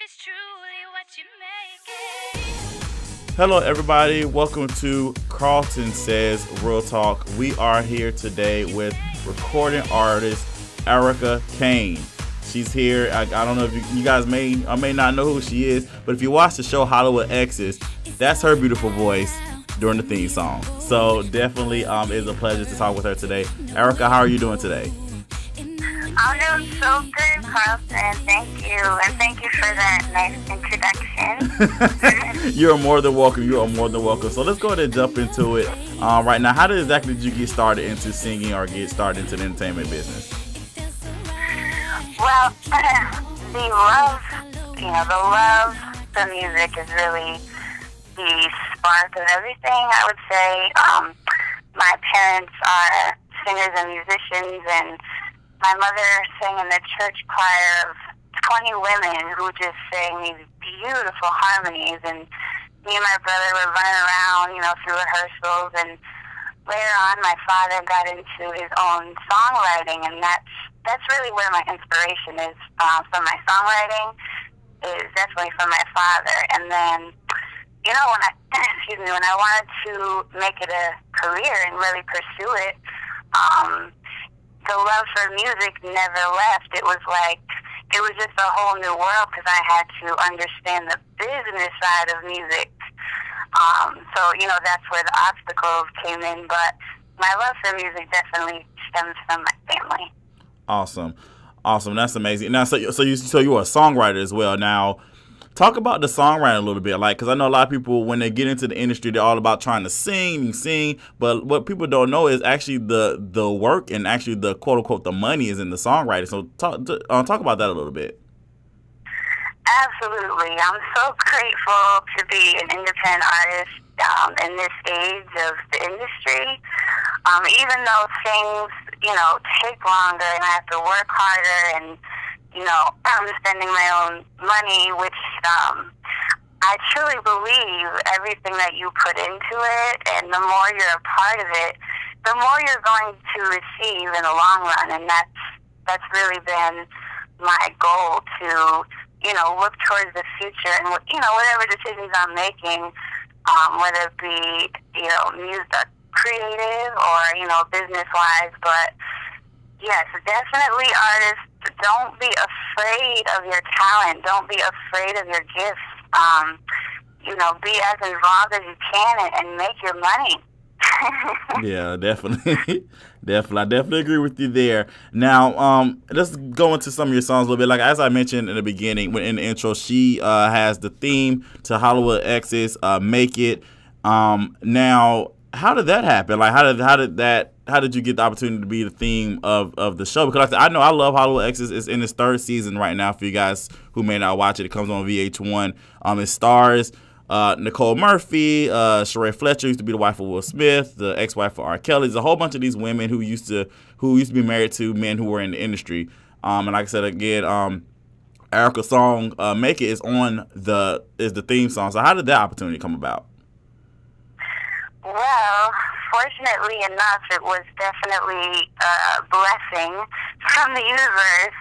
is truly what you make it. Hello, everybody. Welcome to Karlton Says Real Talk. We are here today with recording artist Arika Kane. She's here. I don't know if you guys may or may not know who she is, but if you watch the show Hollywood Exes, that's her beautiful voice during the theme song. So definitely it's a pleasure to talk with her today. Arika, how are you doing today? I'm doing so good, Karlton. Thank you. And thank you for that nice introduction. You're more than welcome. You are more than welcome. So let's go ahead and jump into it. Right now, how did you get started into singing or get started into the entertainment business? Well, the love for music is really the spark of everything, I would say. My parents are singers and musicians, and my mother sang in the church choir of 20 women who just sang these beautiful harmonies, and me and my brother were running around, through rehearsals, and later on my father got into his own songwriting, and that's really where my inspiration is from my songwriting, is definitely from my father. And then, when I wanted to make it a career and really pursue it, the love for music never left. It was just a whole new world because I had to understand the business side of music. That's where the obstacles came in. But my love for music definitely stems from my family. Awesome. That's amazing. Now, so you are a songwriter as well. Now, talk about the songwriting a little bit, because I know a lot of people, when they get into the industry, they're all about trying to sing, but what people don't know is actually the work and actually the quote unquote the money is in the songwriting. So talk about that a little bit. Absolutely, I'm so grateful to be an independent artist in this age of the industry. Even though things take longer and I have to work harder and I'm spending my own money, which I truly believe everything that you put into it, and the more you're a part of it, the more you're going to receive in the long run. And that's really been my goal to, look towards the future and, whatever decisions I'm making, whether it be, music creative or, business-wise. But, yes, definitely artists, don't be afraid of your talent. Don't be afraid of your gifts. Be as involved as you can and make your money. Yeah, definitely. I definitely agree with you there. Now, let's go into some of your songs a little bit. Like, as I mentioned in the beginning, in the intro, she has the theme to Hollywood Exes, Make It. Now, how did that happen? Like, how did you get the opportunity to be the theme of the show? Because I know I love Hollywood Exes. It's in its third season right now for you guys who may not watch it. It comes on VH1. It stars Nicole Murphy, Sheree Fletcher used to be the wife of Will Smith, the ex-wife of R. Kelly. There's a whole bunch of these women who used to be married to men who were in the industry. And like I said again, Arika's song "Make It" is the theme song. So how did that opportunity come about? Well, fortunately enough, it was definitely a blessing from the universe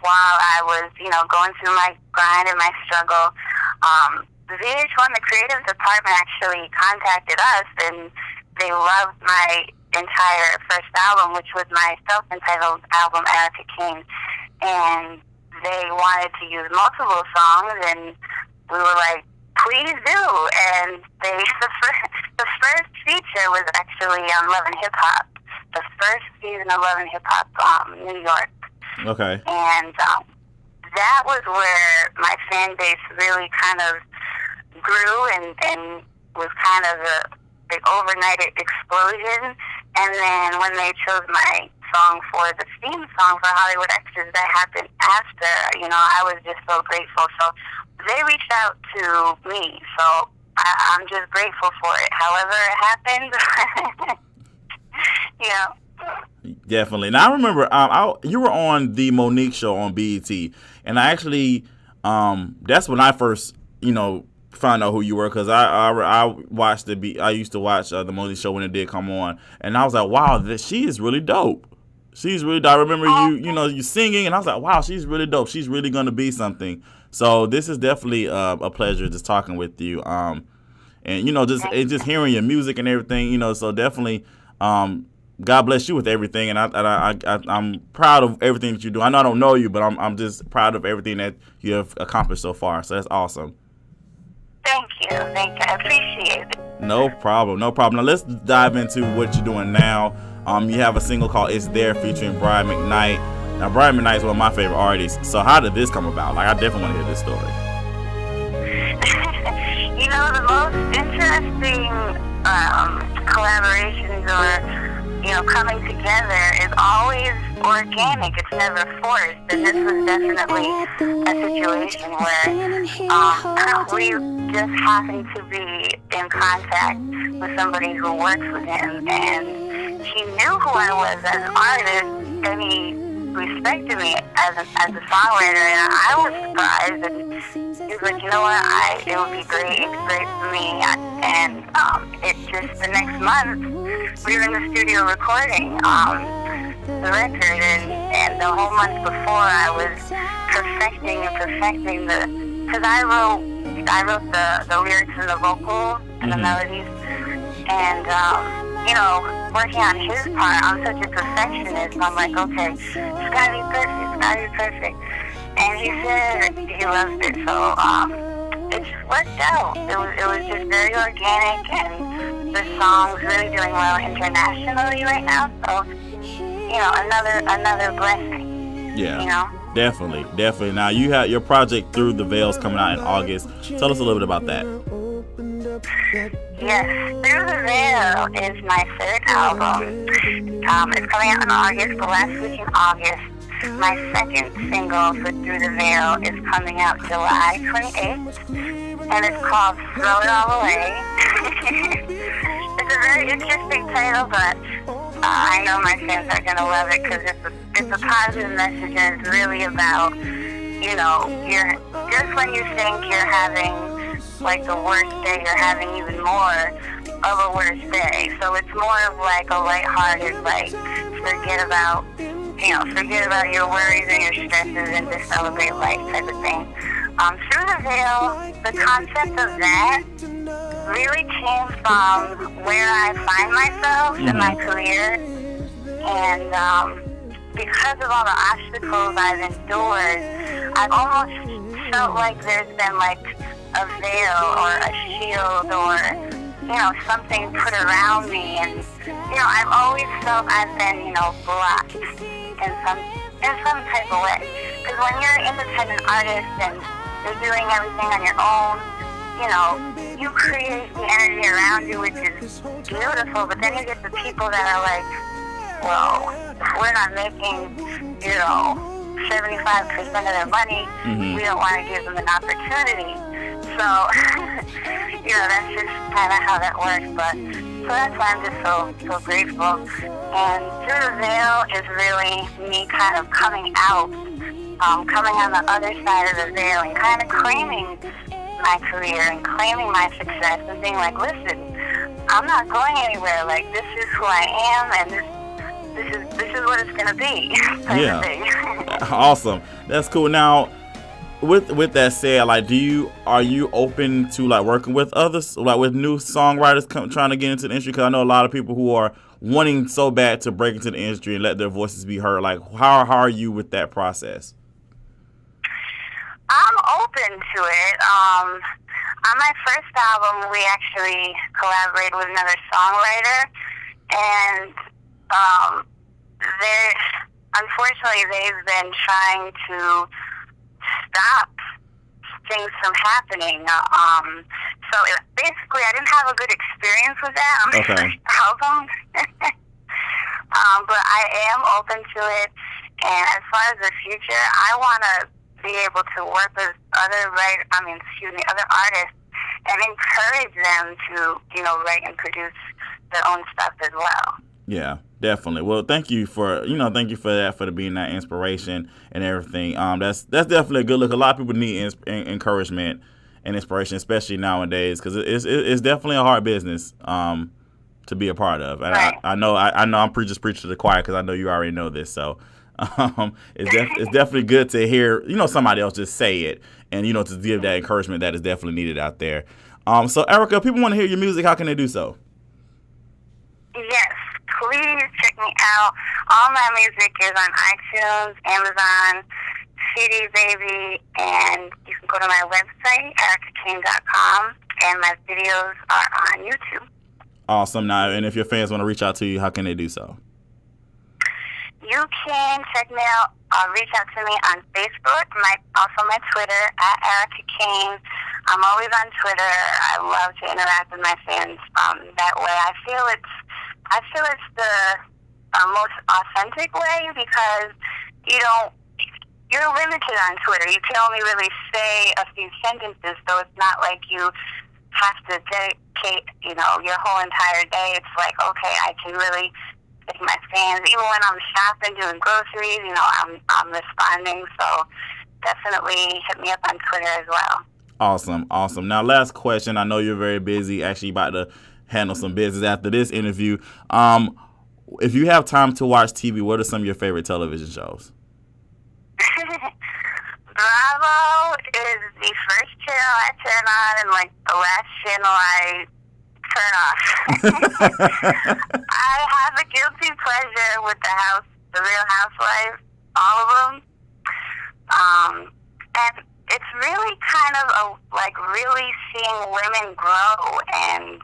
while I was, going through my grind and my struggle. The VH1, the creative department, actually contacted us, and they loved my entire first album, which was my self-entitled album, Arika Kane. And they wanted to use multiple songs, and we were like, please do. And the first feature was actually on Love and Hip Hop, the first season of Love and Hip Hop, New York. Okay. And that was where my fan base really kind of grew and was kind of a big overnight explosion. And then when they chose my song for the theme song for Hollywood Exes, that happened after, I was just so grateful. So they reached out to me, so I'm just grateful for it. However it happened, Definitely. Now, I remember you were on the Monique show on BET, and I actually, that's when I first, found out who you were, because I watched I used to watch the Monique show when it did come on, and I was like, wow, she is really dope. She's really dope. I remember you singing, and I was like, wow, she's really dope. She's really going to be something. So this is definitely a pleasure just talking with you. And just hearing your music and everything. So definitely, God bless you with everything. And I'm proud of everything that you do. I know I don't know you, but I'm just proud of everything that you have accomplished so far. So that's awesome. Thank you. I appreciate it. No problem. Now let's dive into what you're doing now. You have a single called "It's There" featuring Brian McKnight. Now Brian McKnight is one of my favorite artists. So how did this come about? Like, I definitely want to hear this story. The most interesting collaborations or coming together is always organic. It's never forced. And this was definitely a situation where we just happened to be in contact with somebody who works with him, and he knew who I was as an artist, and he respected me as a songwriter, and I was surprised, and he was like, you know what, it would be great for me, and it just, the next month, we were in the studio recording the record, and the whole month before, I was perfecting because I wrote the lyrics and the vocals and the melodies, and working on his part, I'm such a perfectionist. I'm like, okay, it's gotta be perfect. And he said he loved it, so it just worked out. It was just very organic, and the song's really doing well internationally right now. So, another blessing. Yeah. Definitely. Now you have your project Through the Veils coming out in August. Tell us a little bit about that. Yes, Through the Veil is my third album. It's coming out in August, the last week in August. My second single for Through the Veil is coming out July 28th, and it's called Throw It All Away. It's a very interesting title, but I know my fans are going to love it because it's a positive message, and it's really about, you're just when you think you're having like the worst day, you're having even more of a worse day. So it's more of like a lighthearted, like forget about your worries and your stresses and just celebrate life type of thing. Through the Veil, the concept of that really came from where I find myself in my career, and because of all the obstacles I've endured, I've almost felt like there's been like a veil or a shield or, something put around me. And, I've always felt I've been, blocked in some type of way. Because when you're an independent artist and you're doing everything on your own, you create the energy around you, which is beautiful. But then you get the people that are like, well, if we're not making, 75% of their money, we don't want to give them an opportunity. So, that's just kind of how that works. But so that's why I'm just so grateful. And Through the Veil is really me kind of coming out, coming on the other side of the veil and kind of claiming my career and claiming my success and being like, listen, I'm not going anywhere. Like, this is who I am, and this is what it's gonna be. Yeah. Awesome. That's cool. Now, with that said, like, are you open to like working with others, like with new songwriters trying to get into the industry? Because I know a lot of people who are wanting so bad to break into the industry and let their voices be heard. Like, how are you with that process? I'm open to it. On my first album, we actually collaborated with another songwriter, and unfortunately, they've been trying to stop things from happening. Basically, I didn't have a good experience with that on my first album. But I am open to it, and as far as the future, I want to be able to work with other artists and encourage them to, write and produce their own stuff as well. Yeah, definitely. Well, thank you for that, for being that inspiration and everything. That's definitely a good look. A lot of people need encouragement and inspiration, especially nowadays, because it's definitely a hard business to be a part of. And right. I know I'm just preaching to the choir because I know you already know this. So it's definitely good to hear somebody else just say it and to give that encouragement that is definitely needed out there. So Arika, people want to hear your music. How can they do so? Yes, please check me out. All my music is on iTunes, Amazon, CD Baby, and you can go to my website, arikakane.com, and my videos are on YouTube. Awesome. Now, and if your fans want to reach out to you, how can they do so? You can check me out, reach out to me on Facebook, also my Twitter, @Arika Kane. I'm always on Twitter. I love to interact with my fans that way. I feel it's the most authentic way, because you're limited on Twitter. You can only really say a few sentences, so it's not like you have to dedicate, your whole entire day. It's like, okay, I can really make my fans, even when I'm shopping, doing groceries, I'm responding. So definitely hit me up on Twitter as well. Awesome. Now, last question. I know you're very busy, actually about to handle some business after this interview. If you have time to watch TV, what are some of your favorite television shows? Bravo is the first channel I turn on, and the last channel I turn off. I have a guilty pleasure with the Real Housewives, all of them. And it's really kind of really seeing women grow, and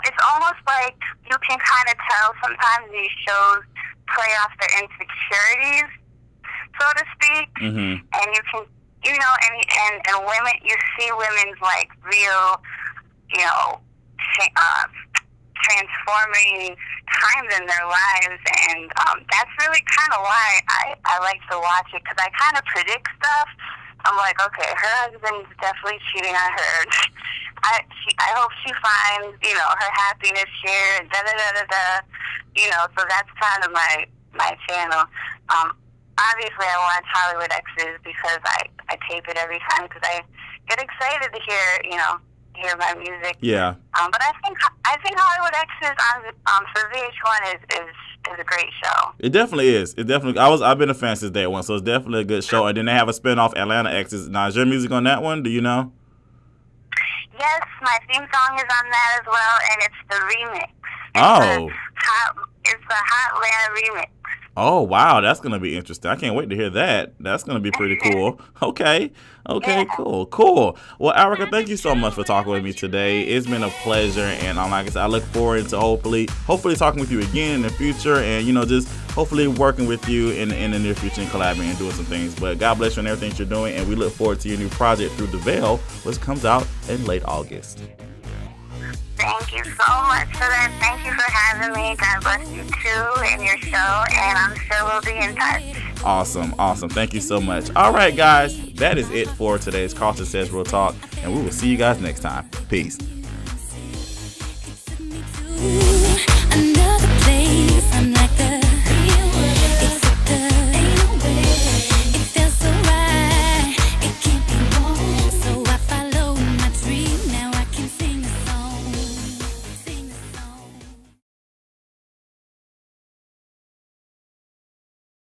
it's almost like you can kind of tell sometimes these shows play off their insecurities, so to speak. Mm-hmm. And you can, and women, you see women's real, transforming times in their lives, and that's really kind of why I like to watch it, because I kind of predict stuff. I'm like, okay, her husband's definitely cheating on her. I hope she finds, her happiness here, and da-da-da-da-da. So that's kind of my channel. Obviously, I watch Hollywood Exes because I tape it every time, because I get excited to hear my music. Yeah. But I think Hollywood Exes for VH1 is a great show. It definitely is. I've been a fan since day one, so it's definitely a good show. And then they have a spinoff, Atlanta Exes. Now, is your music on that one? Do you know? Yes, my theme song is on that as well, and it's the remix. It's the Hot Atlanta remix. Oh, wow. That's going to be interesting. I can't wait to hear that. That's going to be pretty cool. Okay. Yeah. Cool. Well, Arika, thank you so much for talking with me today. It's been a pleasure. And like I said, I look forward to hopefully talking with you again in the future, and, just hopefully working with you in the near future and collaborating and doing some things. But God bless you and everything you're doing. And we look forward to your new project, Through the Veil, which comes out in late August. Thank you so much for that. Thank you for having me. God bless you too and your show, and I'm sure we'll be in touch. Awesome. Thank you so much. All right, guys, that is it for today's Karlton Says Real Talk, and we will see you guys next time. Peace.